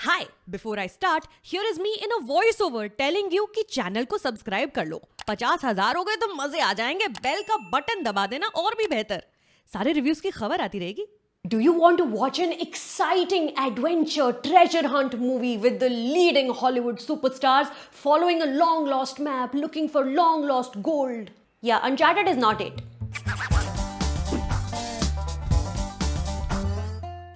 Hi, before I start, here is me in a voice over telling you कि channel को subscribe कर लो। 50,000 हो गए तो मजे आ जाएंगे। बेल का बटन दबा देना और भी बेहतर। सारे रिव्यूज की खबर आती रहेगी। Do you want to watch an exciting adventure treasure hunt movie with the leading Hollywood superstars following a long lost map looking for long lost gold? Yeah, Uncharted is not it.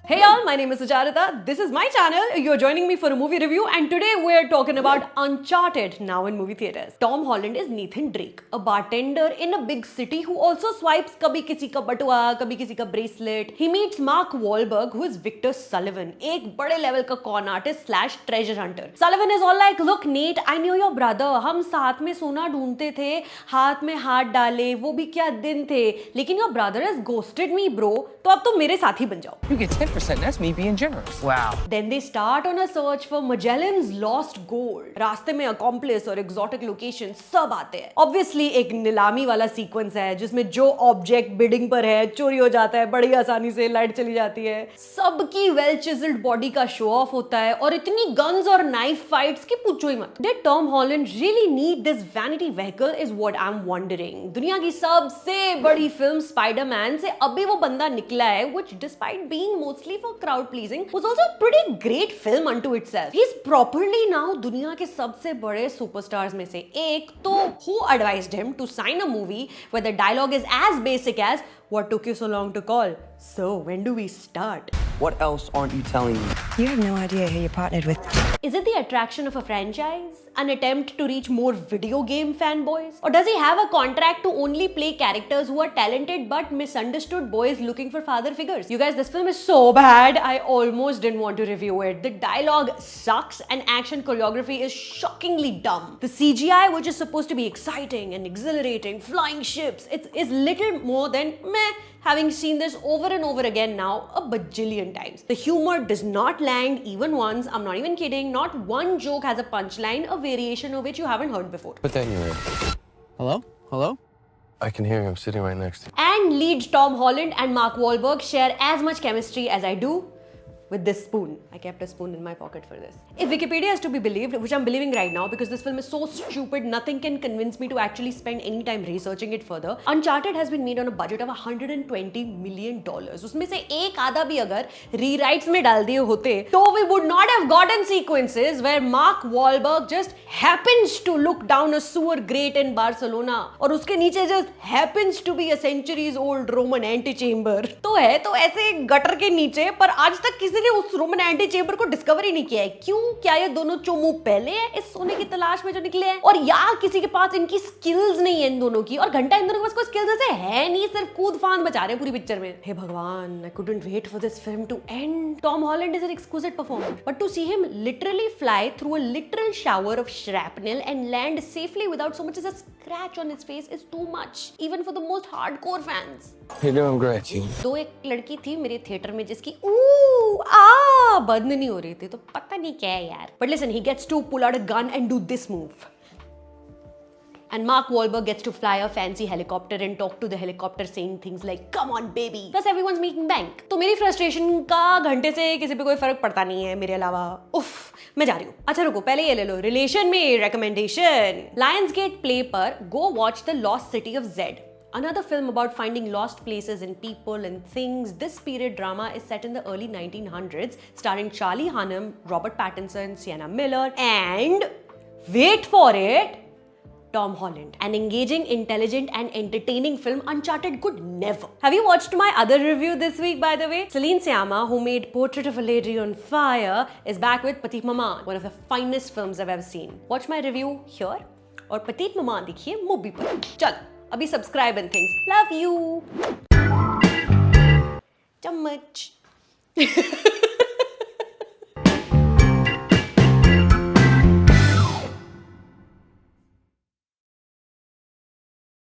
Hey y'all, my name is Sucharita. This is my channel. You're joining me for a movie review and today we're talking about Uncharted, now in movie theaters. Tom Holland is Nathan Drake, a bartender in a big city who also swipes kabhi kisi ka batua, kabhi kisi ka bracelet. He meets Mark Wahlberg, who is Victor Sullivan, एक बड़े level का con artist slash treasure hunter. Sullivan is all like, look Nate, I knew your brother. हम साथ में सोना ढूंढते थे, हाथ में हाथ डाले, वो भी क्या दिन थे. लेकिन your brother has ghosted me, bro. तो अब तुम मेरे साथी बन जाओ. You get 10%, that's me being generous. Wow. Then they start on a search for Magellan's lost gold. रास्ते में accomplice और exotic locations सब आते हैं. Obviously एक नीलामी वाला sequence है जिसमें जो object bidding पर है चोरी हो जाता है, बड़ी आसानी से लाइट चली जाती है. सबकी well chiseled body का show off होता है और इतनी guns और knife fights की पूछो ही मत. Did Tom Holland really need this vanity vehicle is what I'm wondering. दुनिया की सबसे बड़ी फिल्म Spider-Man से अभी वो बंदा निकला है, which despite being mostly for crowd pleasing was also a pretty great film unto itself. He's properly now दुनिया के सबसे बड़े superstars में से एक. तो who advised him to sign a movie where the dialogue is as basic as what took you so long to call? So when do we start? What else aren't you telling me? You have no idea who you're partnered with. Is it the attraction of a franchise? An attempt to reach more video game fanboys? Or does he have a contract to only play characters who are talented but misunderstood boys looking for father figures? You guys, this film is so bad, I almost didn't want to review it. The dialogue sucks and action choreography is shockingly dumb. The CGI, which is supposed to be exciting and exhilarating, flying ships, is little more than meh. Having seen this over and over again now a bajillion times. The humor does not land even once. I'm not even kidding. Not one joke has a punchline, a variation of which you haven't heard before. Put that in your ear. Hello? Hello? I can hear you. I'm sitting right next to you. And leads Tom Holland and Mark Wahlberg share as much chemistry as I do with this spoon. I kept a spoon in my pocket for this. If Wikipedia is to be believed, which I'm believing right now because this film is so stupid, nothing can convince me to actually spend any time researching it further. Uncharted has been made on a budget of $120 million. उसमें से एक आधा भी अगर rewrites में डाल दिए होते, तो we would not have gotten sequences where Mark Wahlberg just happens to look down a sewer grate in Barcelona और उसके नीचे just happens to be a centuries old Roman antechamber. तो है तो ऐसे गटर के नीचे, पर आज तक किसी ने उस रोमन एंटी चेंबर को डिस्कवर ही नहीं किया है. क्यों? क्या ये दोनों चोमू पहले हैं इस सोने की तलाश में जो निकले हैं, और या किसी के पास इनकी स्किल्स नहीं है इन दोनों की, और घंटा इन दोनों के पास कोई स्किल्स ऐसे है नहीं, सिर्फ कूद फान बचा रहे हैं पूरी पिक्चर में. हे भगवान, I couldn't wait for this film to end. Tom Holland is an exquisite performer, but to see him literally fly through a literal shower of shrapnel and land safely without so much as a scratch on his face is too much, even for the most hardcore fans. You're doing great, Gene. दो एक लड़की थी मेरे theatre में जिसकी बंद नहीं हो रही थी, तो पता नहीं क्या है यार. But listen, he gets to pull out a gun and do this move. And Mark Wahlberg gets to fly a fancy helicopter and talk to the helicopter saying things like "Come on, baby." Plus everyone's making bank. तो मेरी frustration का घंटे से किसी पे कोई फर्क पड़ता नहीं है मेरे अलावा. उफ, मैं जा रही हूँ. अच्छा रुको, पहले ये ले लो. Relation में recommendation. Lionsgate Play पर go watch The Lost City of Z. Another film about finding lost places in people and things. This period drama is set in the early 1900s, starring Charlie Hunnam, Robert Pattinson, Sienna Miller, and wait for it, Tom Holland. An engaging, intelligent, and entertaining film Uncharted could never. Have you watched my other review this week, by the way? Celine Sciamma, who made Portrait of a Lady on Fire, is back with Petite Maman, one of the finest films I've ever seen. Watch my review here, और Petite Maman देखिए movie पर. चलो, अभी subscribe and things. Love you. चम्मच.